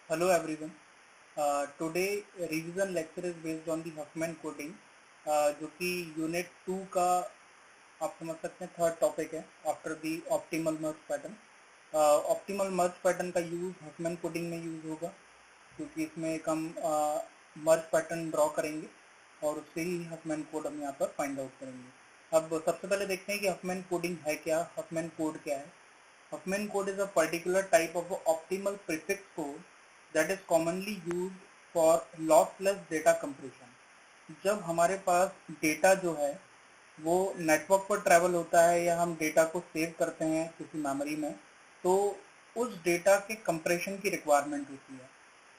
Hello everyone. Today revision lecture is based on the Huffman coding, जो कि unit 2 का आप समझ सकते हैं थर्ड टॉपिक है after the optimal merge pattern. Optimal merge pattern का यूज हफमैन कोडिंग में यूज होगा क्योंकि इसमें एक हम मर्ज पैटर्न ड्रॉ करेंगे और उससे ही हफमैन कोड हम यहाँ पर फाइंड आउट करेंगे। अब सबसे पहले देखते हैं कि हफमैन कोडिंग है क्या, हफमैन कोड क्या है। Huffman code is a particular type of optimal prefix code that is commonly used for lossless data compression। जब हमारे पास डेटा जो है वो नेटवर्क पर ट्रैवल होता है या हम डेटा को सेव करते हैं किसी मेमोरी में, तो उस डेटा के कंप्रेशन की रिक्वायरमेंट होती है।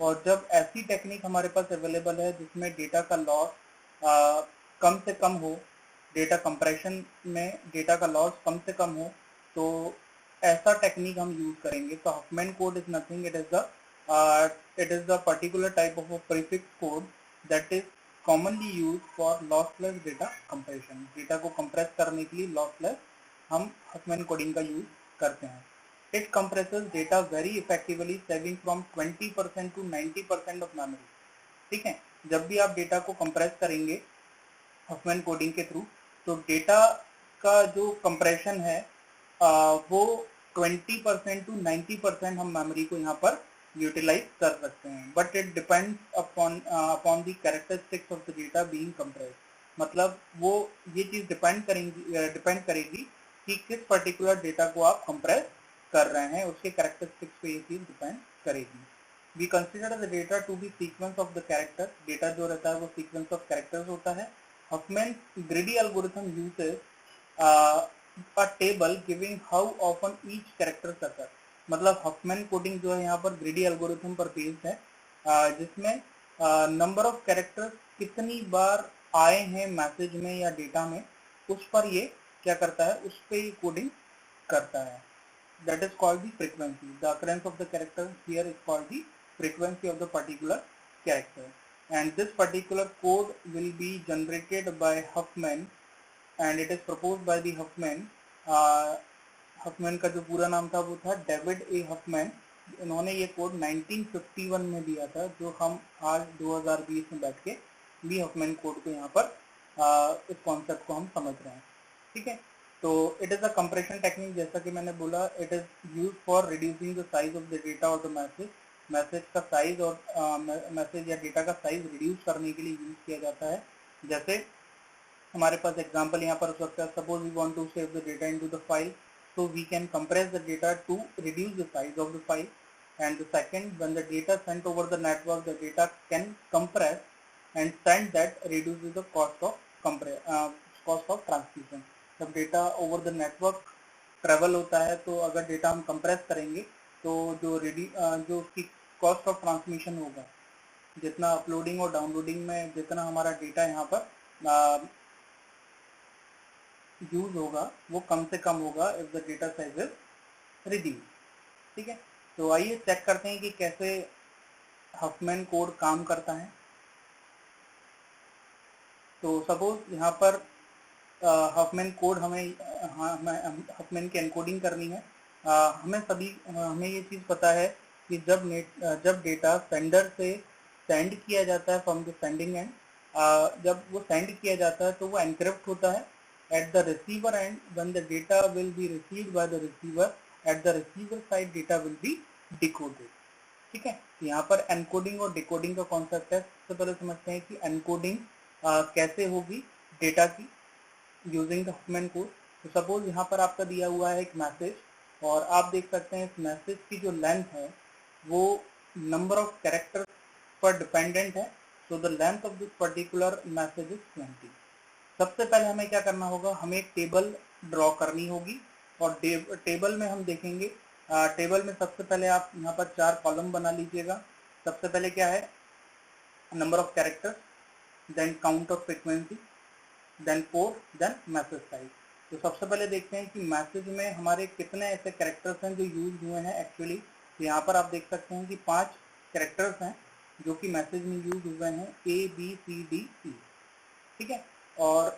और जब ऐसी टेक्निक हमारे पास अवेलेबल है जिसमें डेटा का लॉस कम से कम हो, डेटा कंप्रेशन में डेटा का लॉस कम से कम हो, तो ऐसा टेक्निक हम यूज करेंगे। तो Huffman code is nothing, it is the particular type of prefix code that is commonly use for lossless data compression. Data को कंप्रेस करने के लिए लॉसलेस हम हफमैन कोडिंग का यूज करते हैं। It compresses data very effectively, saving from 20% to 90% of memory. ठीक है, जब भी आप डेटा को कंप्रेस करेंगे हफमैन कोडिंग के थ्रू, तो डेटा का जो कंप्रेशन है वो 20% to 90% हम मेमोरी को यहाँ पर यूटिलाइज कर सकते हैं। But it depends upon the characteristics of the data being compressed. मतलब वो ये चीज डिपेंड करेगी कि किस पर्टिकुलर डेटा को आप कंप्रेस कर रहे हैं, उसके कैरेक्टरिस्टिक्स पे ये चीज डिपेंड करेगी। We consider the data to be sequence of the character. Data जो रहता है वो सीक्वेंस ऑफ कैरेक्टर्स होता है। Huffman greedy algorithm uses a table giving how often each character occur। मतलब हफमैन कोडिंग जो है यहाँ पर ग्रीडी एल्गोरिथम पर बेस्ड है, जिसमें नंबर ऑफ कैरेक्टर्स कितनी बार आए हैं मैसेज में या डेटा में, उस पर ये क्या करता है, उस पर ये कोडिंग करता है। That is called the frequency. The occurrence of the character here is called the frequency of the particular character and this particular code will be generated by Huffman and it is proposed by the Huffman। Huffman का जो पूरा नाम था वो था David A Huffman. इन्होंने ये code 1951 में दिया था, जो हम आज 2020 में बैठ के भी हफमैन कोड को यहाँ पर इस कॉन्सेप्ट को हम समझ रहे हैं। ठीक है, तो it is a compression technique. जैसा कि मैंने बोला, it is use for reducing the size of the data और द मैसेज। मैसेज का साइज और मैसेज या डेटा का साइज रिड्यूस करने के लिए यूज किया जाता है। जैसे हमारे पास एग्जांपल यहाँ पर हो सकता है, suppose we want to save the data into the file, so we can compress the data to reduce the size of the file। and the second, when the data sent over the network, the data can compress and send that reduces the cost of transmission। जब data over the network travel होता है, तो अगर data हम compress करेंगे तो जो उसकी कॉस्ट ऑफ ट्रांसमिशन होगा, जितना अपलोडिंग और डाउनलोडिंग में जितना हमारा डेटा यहाँ पर यूज होगा वो कम से कम होगा if the data size is reduce. ठीक है, तो आइए चेक करते हैं कि कैसे हफमैन कोड काम करता है। तो सपोज यहाँ पर हफमैन कोड हमें हफमैन की एनकोडिंग करनी है। हमें ये चीज़ पता है कि जब डेटा सेंडर से सेंड किया जाता है फ्रॉम द सेंडिंग एंड, जब वो सेंड किया जाता है तो वो एनक्रिप्ट होता है at the receiver end। when the data will be received by the receiver, at the receiver side data will be decoded। ठीक है, यहाँ पर एनकोडिंग और डिकोडिंग का कॉन्सेप्ट है। सबसे पहले समझते हैं कि एनकोडिंग कैसे होगी डेटा की यूजिंग द हफमैन कोड। तो सपोज यहाँ पर आपका दिया हुआ है एक मैसेज, और आप देख सकते हैं इस मैसेज की जो लेंथ है वो नंबर ऑफ कैरेक्टर पर डिपेंडेंट है। So the length of this particular message is 20। सबसे पहले हमें क्या करना होगा, हमें एक टेबल ड्रॉ करनी होगी, और टेबल में हम देखेंगे, टेबल में सबसे पहले आप यहाँ पर 4 कॉलम बना लीजिएगा। सबसे पहले क्या है, number of characters, then count of frequency, then port, then message size. तो सबसे पहले देखते हैं कि मैसेज में हमारे कितने ऐसे कैरेक्टर्स हैं जो यूज हुए हैं एक्चुअली। तो यहाँ पर आप देख सकते हैं कि 5 कैरेक्टर्स हैं जो कि मैसेज में यूज हुए हैं, ABCDE। ठीक है, और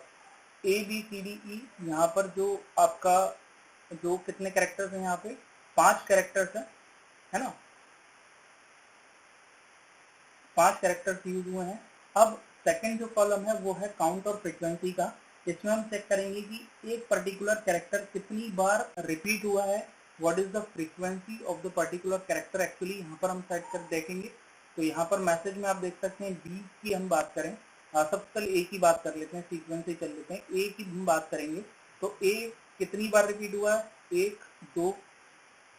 ABCDE यहाँ पर जो आपका जो कितने कैरेक्टर्स हैं, यहाँ पे 5 कैरेक्टर्स हैं, है ना। 5 कैरेक्टर्स यूज हुए हैं। अब सेकंड जो कॉलम है वो है काउंट और फ्रीक्वेंसी का। इसमें हम चेक करेंगे कि एक पर्टिकुलर कैरेक्टर कितनी बार रिपीट हुआ है, what is the frequency of the particular character. Actually यहाँ पर हम सेट कर देखेंगे। तो यहाँ पर मैसेज में आप देख सकते हैं बी की हम बात करें, सबसे पहले ए की बात कर लेते हैं, सीक्वेंस से चल लेते हैं। ए की हम बात करेंगे तो ए कितनी बार रिपीट हुआ है, 1 2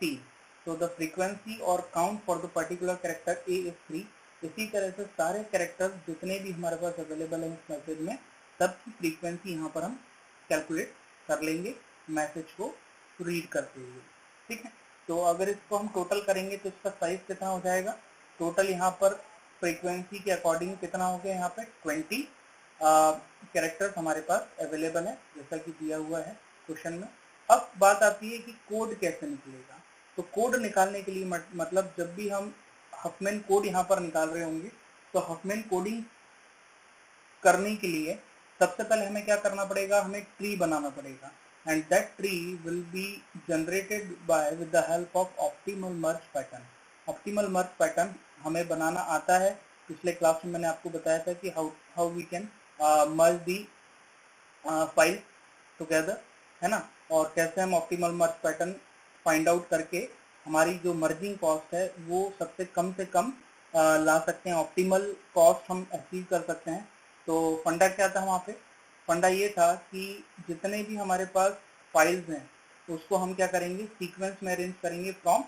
3। तो द फ्रीक्वेंसी और count for the particular character A is 3। इसी तरह से सारे कैरेक्टर्स जितने भी हमारे पास अवेलेबल हैं इस मैसेज में, सबकी फ्रीक्वेंसी यहाँ पर हम कैलकुलेट कर लेंगे मैसेज को रीड करते हुए। ठीक है, तो अगर इसको हम टोटल करेंगे तो इसका साइज कितना हो जाएगा, टोटल यहाँ पर फ्रीक्वेंसी के अकॉर्डिंग कितना हो गया, यहाँ पे 20 कैरेक्टर्स हमारे पास अवेलेबल है जैसा कि दिया हुआ है क्वेश्चन में। अब बात आती है कि कोड कैसे निकलेगा। तो कोड निकालने के लिए मतलब जब भी हम हफमैन कोड यहाँ पर निकाल रहे होंगे तो हफमैन कोडिंग करने के लिए सबसे पहले हमें क्या करना पड़ेगा, हमें ट्री बनाना पड़ेगा। And that tree will be generated by with the help of optimal merge pattern. Optimal merge pattern हमें बनाना आता है। पिछले क्लास में मैंने आपको बताया था कि how we can merge the file together, है ना, और कैसे हम optimal merge pattern find out करके हमारी जो मर्जिंग कॉस्ट है वो सबसे कम से कम ला सकते हैं, ऑप्टिमल कॉस्ट हम अचीव कर सकते हैं। तो फंडा क्या था वहाँ पे, फंडा ये था कि जितने भी हमारे पास फाइल्स हैं उसको हम क्या करेंगे, सीक्वेंस में अरेंज करेंगे फ्रॉम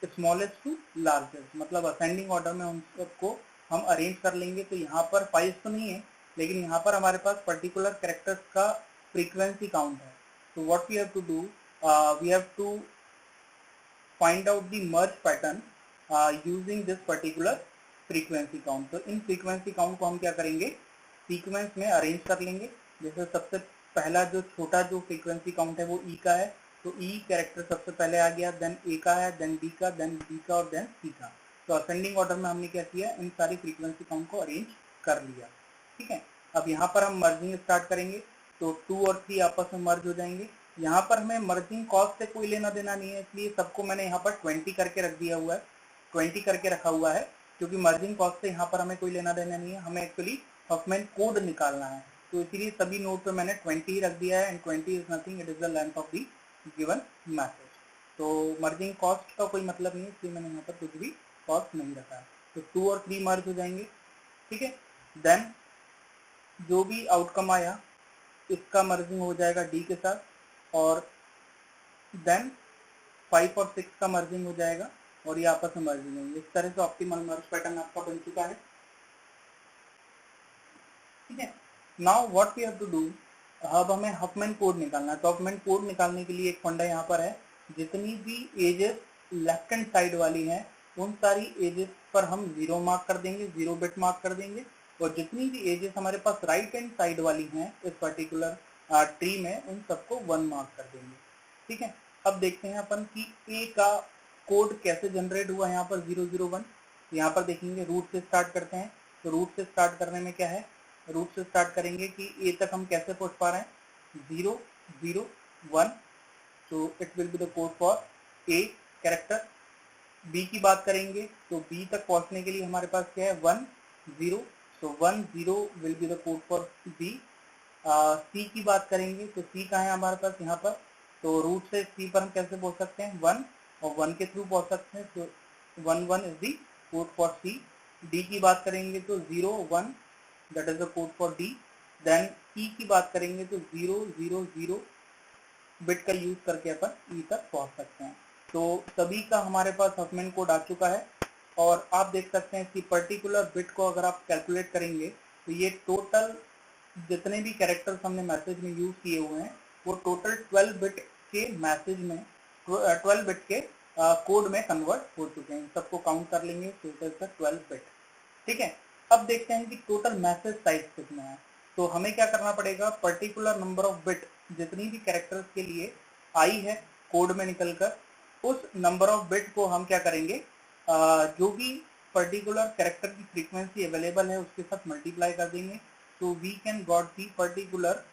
स्मॉलेस्ट टू लार्जेस्ट, मतलब असेंडिंग ऑर्डर में उन सबको हम अरेंज कर लेंगे। तो यहाँ पर फाइल्स तो नहीं है लेकिन यहाँ पर हमारे पास पर्टिकुलर कैरेक्टर्स का फ्रीक्वेंसी काउंट है। तो what we have to do, we have to find out the merge pattern using this particular frequency count. तो इन फ्रीक्वेंसी काउंट को हम क्या करेंगे, सीक्वेंस में अरेंज कर लेंगे। जैसे सबसे पहला जो छोटा जो फ्रीक्वेंसी काउंट है वो ई का है, तो ई कैरेक्टर सबसे पहले आ गया, देन ए का है, देन बी का, देन बी का और देन सी का। तो असेंडिंग ऑर्डर में हमने क्या किया, इन सारी फ्रीक्वेंसी काउंट को अरेंज कर लिया। ठीक है, अब यहाँ पर हम मर्जिंग स्टार्ट करेंगे तो 2 और 3 आपस में मर्ज हो जाएंगे। यहाँ पर हमें मर्जिंग कॉस्ट से कोई लेना देना नहीं है, इसलिए सबको मैंने यहाँ पर 20 करके रख दिया हुआ है, 20 करके रखा हुआ है, क्योंकि मर्जिंग कॉस्ट से यहाँ पर हमें कोई लेना देना नहीं है, हमें एक्चुअली हफमैन कोड निकालना है। तो इसीलिए सभी नोट पे मैंने 20 ही रख दिया है, and 20 is nothing, it is the length of the given message. तो मर्जिंग कॉस्ट का कोई मतलब नहीं है, इसलिए मैंने यहाँ पर कुछ भी कॉस्ट नहीं रखा है। तो 2 और 3 मर्ज हो जाएंगे। ठीक है, देन जो भी आउटकम आया इसका मर्जिंग हो जाएगा डी के साथ, और देन 5 और 6 का मर्जिंग हो जाएगा और ये आपस में मर्जिंग होंगे। इस तरह से ऑप्टिमल मर्ज पैटर्न आपका बन चुका है। ठीक है, now what we have to do, अब हमें हफमैन कोड निकालना है। तो हफमैन कोड निकालने के लिए एक फंडा यहाँ पर है, जितनी भी एजेस लेफ्ट हैंड साइड वाली हैं उन सारी एजेस पर हम 0 मार्क कर देंगे, 0 बिट मार्क कर देंगे, और जितनी भी एजेस हमारे पास राइट हैंड साइड वाली हैं इस पर्टिकुलर ट्री में उन सबको 1 मार्क कर देंगे। ठीक है, अब देखते हैं अपन कि ए का कोड कैसे जनरेट हुआ। यहाँ पर 001, यहाँ पर देखेंगे रूट से स्टार्ट करते हैं। तो रूट से स्टार्ट करने में क्या है, रूट से स्टार्ट करेंगे कि ए तक हम कैसे पहुंच पा रहे हैं, 0 0 1, तो it will be the code for a character. B की बात करेंगे तो बी तक पहुंचने के लिए हमारे पास क्या है, 1 0, तो 1 0 will be the code for B. C की बात करेंगे तो सी कहाँ है हमारे पास, यहाँ पर, तो रूट से सी पर हम कैसे पहुंच सकते हैं, 1, और 1 के थ्रू पहुंच सकते हैं, तो 1 1 is the code for C. D की बात करेंगे तो 0 1, that is the code for D. Then E की बात करेंगे तो 0 0 0 बिट का यूज करके अपन ई तक पहुंच सकते हैं। तो सभी का हमारे पास हफमैन कोड आ चुका है, और आप देख सकते हैं कि पर्टिकुलर बिट को अगर आप कैलकुलेट करेंगे तो ये टोटल जितने भी कैरेक्टर्स हमने मैसेज में यूज किए हुए हैं वो टोटल 12 बिट के मैसेज में 12 बिट के कोड में कन्वर्ट हो चुके हैं। सबको काउंट कर लेंगे तो इट इज 12 बिट। ठीक है, अब देखते हैं कि टोटल मैसेज साइज कितना है। तो हमें क्या करना पड़ेगा, पर्टिकुलर नंबर ऑफ बिट जितनी भी कैरेक्टर्स के लिए आई है कोड में निकलकर, उस नंबर ऑफ बिट को हम क्या करेंगे, जो भी पर्टिकुलर कैरेक्टर की फ्रीक्वेंसी अवेलेबल है उसके साथ मल्टीप्लाई कर देंगे। तो we can got the particular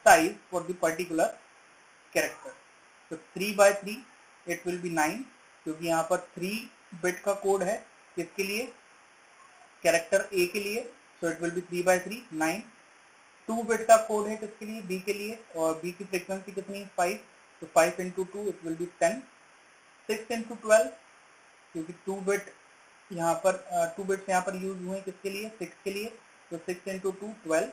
size for the particular character. तो 3 by 3 इट विल बी 9, क्योंकि यहाँ पर 3 बिट का कोड है किसके लिए, कैरेक्टर ए के लिए, so it will B 3/3 9। 2 bit का कोड है किसके लिए, बी के लिए, और बी की फ्रीक्वेंसी कितनी 5, तो 5 into 2 it will B 10। 6 into 12 क्योंकि 2 बिट यहाँ पर 2 बिट्स यहाँ पर यूज हुए किसके लिए, 6 के लिए, तो 6 into 2 12।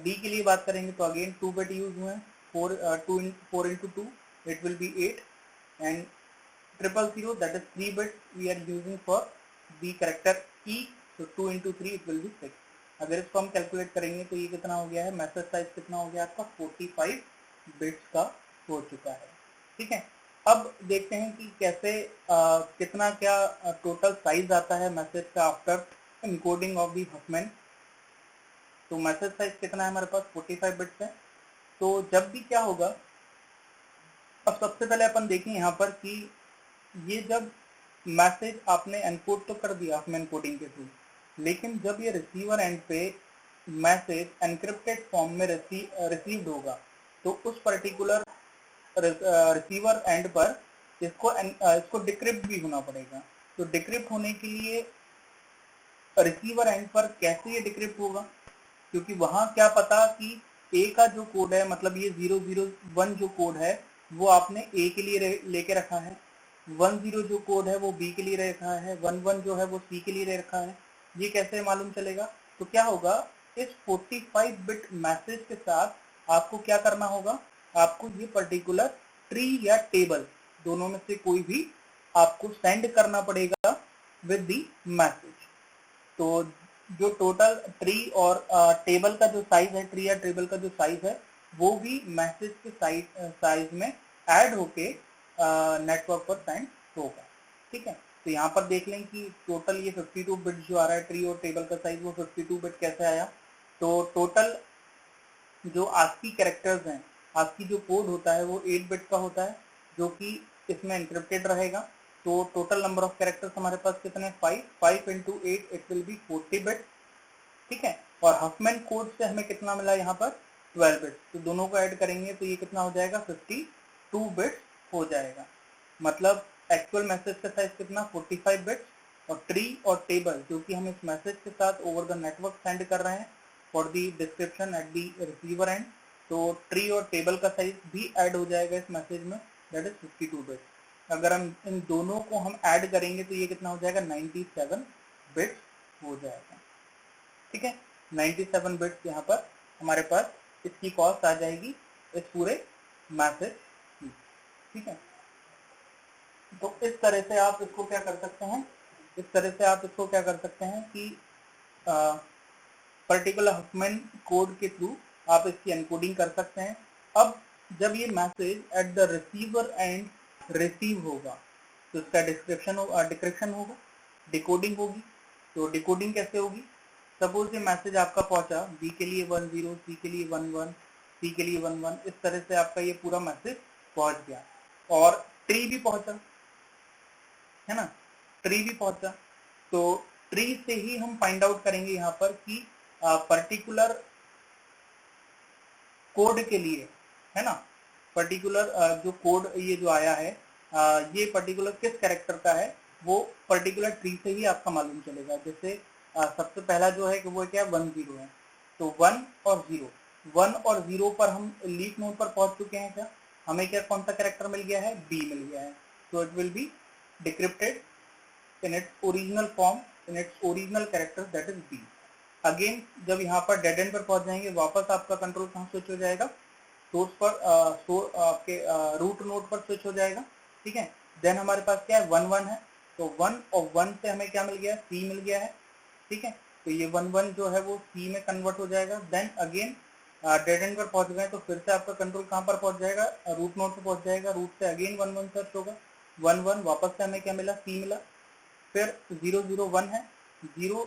बी के लिए बात करेंगे तो अगेन 2 बिट यूज हुए, 4 into 2 it will be 8, and 000 that is 3 bits we are using for the character E, so 2 into 3 it will be 6। अगर इसको हम कैलकुलेट करेंगे तो ये कितना हो गया है, मैसेज साइज कितना हो गया आपका 45 बिट्स का हो चुका है। ठीक है, अब देखते हैं कि कैसे कितना क्या टोटल साइज आता है मैसेज का after encoding of the Huffman. तो मैसेज साइज कितना है हमारे पास 45 बिट्स है। तो जब भी क्या होगा, अब सबसे पहले अपन देखें यहाँ पर कि ये जब मैसेज आपने एनकोड तो कर दिया हफमैन कोडिंग के थ्रू, लेकिन जब ये रिसीवर एंड पे मैसेज एनक्रिप्टेड फॉर्म में रिसीव्ड होगा तो उस पर्टिकुलर रिसीवर एंड पर इसको डिक्रिप्ट भी होना पड़ेगा। तो डिक्रिप्ट होने के लिए रिसीवर एंड पर कैसे ये डिक्रिप्ट होगा, क्योंकि वहां क्या पता कि ए का जो कोड है, मतलब ये 001 जो कोड है वो आपने ए के लिए लेके रखा है, 10 जो कोड है वो बी के लिए रखा है, 11 जो है वो सी के लिए रखा है। ये कैसे मालूम चलेगा, तो क्या होगा, इस 45 बिट मैसेज के साथ आपको क्या करना होगा, आपको ये पर्टिकुलर ट्री या टेबल दोनों में से कोई भी आपको सेंड करना पड़ेगा विद दी मैसेज। तो जो टोटल ट्री और टेबल का जो साइज है, ट्री या टेबल का जो साइज है वो भी मैसेज के साइज में ऐड होके नेटवर्क पर सेंड होगा। ठीक है, तो यहाँ पर देख लें कि टोटल ये 52 बिट जो आ रहा है ट्री और टेबल का साइज, वो 52 बिट कैसे आया। तो टोटल जो ASCII कैरेक्टर्स हैं, ASCII जो कोड होता है वो 8 बिट का होता है जो कि इसमें एनक्रिप्टेड रहेगा। तो टोटल नंबर ऑफ कैरेक्टर्स हमारे पास कितने 5 into 8 it will B 40 bit. ठीक है, और हफमैन कोड से हमें कितना मिला यहाँ पर 12 बिट, तो दोनों को ऐड करेंगे तो ये कितना हो जाएगा 52 बिट हो जाएगा। मतलब एक्चुअल मैसेज का साइज कितना 45 बिट्स, और ट्री और टेबल जो कि हम इस मैसेज के साथ ओवर द नेटवर्क सेंड कर रहे हैं for the description at the receiver and, तो ट्री और टेबल का साइज भी ऐड हो जाएगा इस मैसेज में, दैट इज 52 बिट्स। अगर हम इन दोनों को हम ऐड करेंगे तो ये कितना हो जाएगा 97 बिट्स हो जाएगा। ठीक है, 97 बिट्स यहाँ पर हमारे पास इसकी कॉस्ट आ जाएगी इस पूरे मैसेज की। ठीक है, तो इस तरह से आप इसको क्या कर सकते हैं, इस तरह से आप इसको क्या कर सकते हैं कि पर्टिकुलर हफमैन कोड के थ्रू आप इसकी एनकोडिंग कर सकते हैं। अब जब ये message at the receiver and receive होगा तो इसका डिक्रिप्शन होगा, डिकोडिंग होगी। तो डिकोडिंग कैसे होगी, सपोज ये मैसेज आपका पहुंचा बी के लिए 10, सी के लिए 11, सी के लिए 11, इस तरह से आपका ये पूरा मैसेज पहुंच गया, और ट्री भी पहुंचा है ना, ट्री भी पहुंचा। तो ट्री से ही हम फाइंड आउट करेंगे यहाँ पर कि पर्टिकुलर कोड के लिए, है ना, पर्टिकुलर जो कोड ये जो आया है ये पर्टिकुलर किस कैरेक्टर का है, वो पर्टिकुलर ट्री से ही आपका मालूम चलेगा। जैसे सबसे पहला जो है कि वो क्या 10 है, तो 1 और 0, 1 और 0 पर हम लीफ नोड पर पहुंच चुके हैं। क्या हमें क्या कौन सा कैरेक्टर मिल गया है, बी मिल गया है, तो it will B decrypted in its original form, in its original character, that is B। Again जब यहाँ पर डेड एंड पर पहुंच जाएंगे वापस आपका कंट्रोल कहाँ स्विच हो जाएगा, सोर्स पर आपके रूट नोड पर स्विच हो जाएगा। ठीक है, देन हमारे पास क्या है 1 1 है, तो 1 और 1 से हमें क्या मिल गया है, C मिल गया है। ठीक है, तो ये 1 1 जो है वो C में कन्वर्ट हो जाएगा। देन अगेन डेड एंड पर पहुंच गए तो फिर से आपका कंट्रोल कहाँ पर पहुंच जाएगा, रूट नोड पर पहुंच जाएगा, रूट से अगेन 1 1 सर्च होगा, 1 1 वापस से हमें क्या मिला, C मिला। फिर 0 0 1 है, 0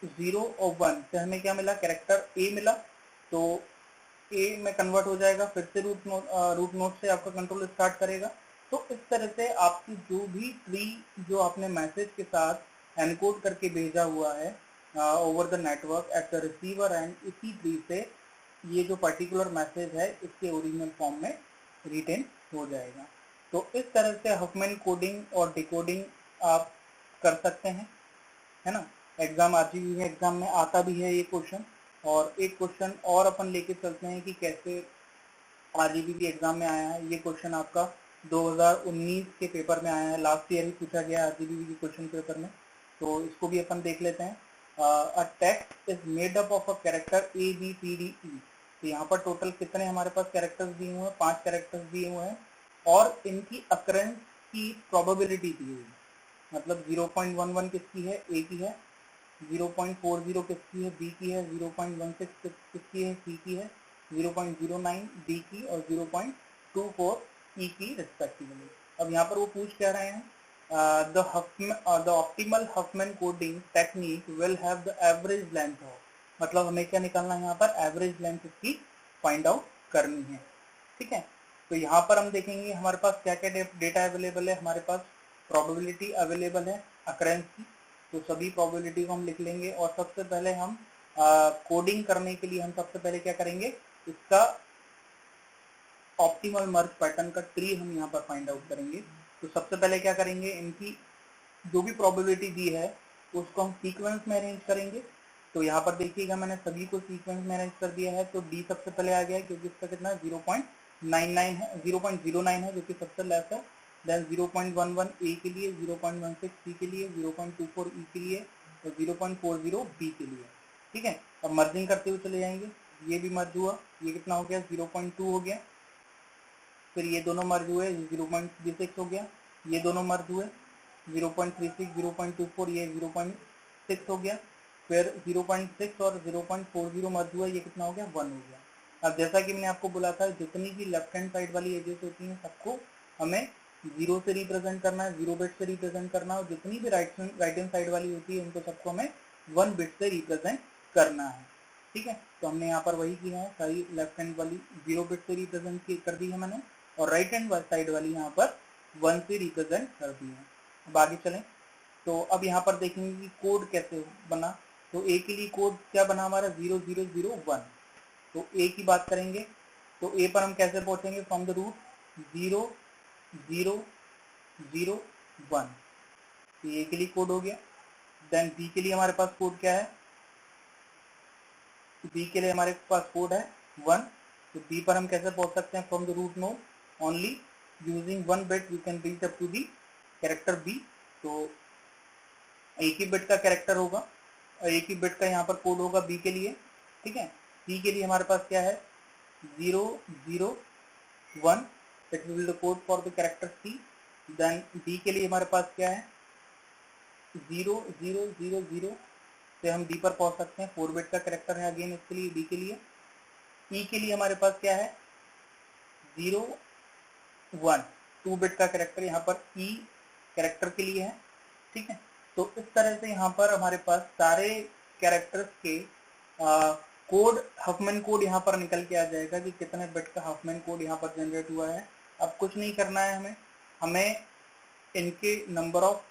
0 और 1 से हमें क्या मिला, कैरेक्टर ए मिला, तो ए में कन्वर्ट हो जाएगा, फिर से रूट नोड से आपका कंट्रोल स्टार्ट करेगा। तो इस तरह से आपकी जो भी ट्री जो आपने मैसेज के साथ एनकोड करके भेजा हुआ है over the network at the receiver and, इसी ट्री से ये जो पर्टिकुलर मैसेज है इसके ओरिजिनल फॉर्म में रिटेन हो जाएगा। तो इस तरह से हफमैन कोडिंग और डिकोडिंग आप कर सकते हैं, है ना। एग्जाम आरजीबी में एग्जाम में आता भी है ये क्वेश्चन। और एक क्वेश्चन और अपन लेके चलते हैं कि कैसे आरजीबी की एग्जाम में आया है। ये क्वेश्चन आपका 2019 के पेपर में आया है, लास्ट ईयर ही पूछा गया आरजीबी के क्वेश्चन पेपर में। तो इसको भी अपन देख लेते हैं। A text is made up of a character A B C D E. तो यहाँ पर टोटल कितने हमारे पास कैरेक्टर्स दिए हुए हैं, 5 कैरेक्टर्स दिए हुए हैं और इनकी अकरेंस की प्रोबेबिलिटी दी हुई है। मतलब 0.11 किसकी है, ए की है, 0.40 किसकी है, बी की है, 0.16 किसकी है, सी की है, 0.09 डी की और 0.24 ई की रिस्पेक्टिवली। अब यहाँ पर वो पूछ क्या रहे हैं, the optimal Huffman coding technique will have the average length of. मतलब हमें क्या निकालना है यहाँ पर, एवरेज लेंथ इसकी फाइंड आउट करनी है, ठीक है। तो यहाँ पर हम देखेंगे हमारे पास क्या क्या डेटा अवेलेबल है। हमारे पास प्रोबेबिलिटी अवेलेबल है अकरेंस की, तो सभी प्रोबेबिलिटी को हम लिख लेंगे। और सबसे पहले हम कोडिंग करने के लिए हम सबसे पहले क्या करेंगे, इसका ऑप्टिमल मर्ज पैटर्न का ट्री हम यहाँ पर फाइंड आउट करेंगे। तो सबसे पहले क्या करेंगे, इनकी जो भी प्रोबेबिलिटी दी है उसको हम सीक्वेंस में अरेंज करेंगे। तो यहाँ पर देखिएगा मैंने सभी को सीक्वेंस में अरेंज कर दिया है। तो डी सबसे पहले आ गया है क्योंकि इसका कितना 0.99 है, 0.09 है जो कि सबसे लेस है। देन 0.11 ए के लिए, 0.16 सी के लिए, 0.24 ई के लिए और 0.40 बी के लिए, ठीक है। अब मर्जिंग करते हुए चले जाएंगे। ये भी मर्ज हुआ, ये कितना हो गया 0.2 हो गया। फिर ये दोनों मर्ज हुए, 0.36 हो गया। ये दोनों मर्ज हुए 0.36, 0.24, ये 0.6 हो गया। फिर 0.6 और 0.40 मर्ज हुआ, ये कितना हो गया 1 हो गया। अब जैसा कि मैंने आपको बोला था, जितनी भी लेफ्ट हैंड साइड वाली एजेस होती हैं सबको हमें 0 से रिप्रेजेंट करना है, 0 बिट से रिप्रेजेंट करना है। और जितनी भी राइट हैंड साइड वाली होती है उनको सबको हमें 1 बिट से रिप्रेजेंट करना है, ठीक है। तो हमने यहाँ पर वही किया है, सारी लेफ्ट हैंड वाली 0 बिट से रिप्रेजेंट कर दी है मैंने, और राइट हैंड साइड वाली यहाँ पर 1 से रिप्रेजेंट कर दी है। अब आगे चलें। तो अब यहाँ पर देखेंगे कि कोड कैसे बना। तो ए के लिए कोड क्या बना हमारा 0001। तो ए की बात करेंगे तो ए पर हम कैसे पहुंचेंगे, फ्रॉम द रूट 0001। तो ए के लिए कोड हो गया। देन बी के लिए हमारे पास कोड क्या है, बी के लिए हमारे पास कोड है 1। तो बी पर हम कैसे पहुंच सकते हैं, from the root no only using 1 bit we can reach up to the character B. तो एक ही बिट का कैरेक्टर होगा और एक ही बिट का यहाँ पर कोड होगा बी के लिए, ठीक है। सी के लिए हमारे पास क्या है 001, it will the code for the character C. Then D के लिए हमारे पास क्या है 0000 से हम डी पर पहुंच सकते हैं, 4 बिट का कैरेक्टर है अगेन इसके लिए, डी के लिए। ई के लिए हमारे पास क्या है 01, 2 बिट का कैरेक्टर यहाँ पर ई कैरेक्टर के लिए है, ठीक है। तो इस तरह से यहाँ पर हमारे पास सारे कैरेक्टर्स के कोड, हफमैन कोड यहाँ पर निकल के आ जाएगा कि कितने बिट का हफमैन कोड यहाँ पर जनरेट हुआ है। अब कुछ नहीं करना है हमें इनके नंबर ऑफ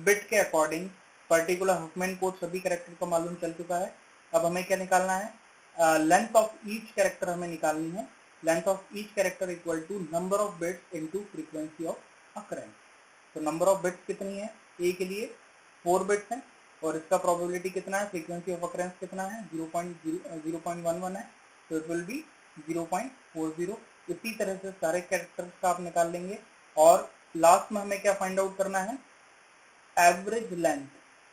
बिट के अकॉर्डिंग पर्टिकुलर हफमैन कोड सभी कैरेक्टर को मालूम चल चुका है। अब हमें क्या निकालना है, लेंथ ऑफ ईच कैरेक्टर हमें निकालनी है। Length of each character equal to number of bits into frequency of occurrence. तो नंबर ऑफ बिट्स कितनी है, ए के लिए 4 बिट्स हैं और इसका प्रोबेबिलिटी कितना है, फ्रीक्वेंसी ऑफ अकरेंस कितना है 0.11 है, तो इट विल बी 0.40। इसी तरह से सारे कैरेक्टर्स का आप निकाल लेंगे। और लास्ट में हमें क्या फाइंड आउट करना है, एवरेज लेंथ।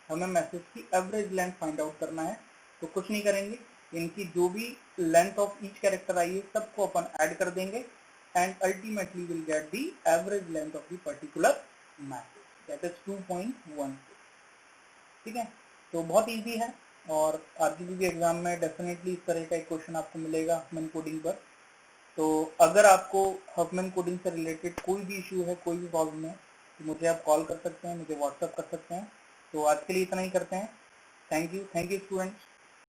हमें मैसेज की एवरेज लेंथ फाइंड आउट करना है। तो कुछ नहीं करेंगे, इनकी जो भी length of each character I है सबको अपन ऐड कर देंगे and ultimately will get the average length of the particular message, that is 2.1, ठीक है। तो बहुत इजी है और आरजीबी एग्जाम में डेफिनेटली इस तरह का एक क्वेश्चन आपको मिलेगा हफमैन कोडिंग पर। तो अगर आपको हफमैन कोडिंग से रिलेटेड कोई भी इशू है, कोई भी प्रॉब्लम है, तो मुझे आप कॉल कर सकते हैं, मुझे व्हाट्सअप कर सकते हैं। तो आज के लिए इतना ही करते हैं। Thank you students.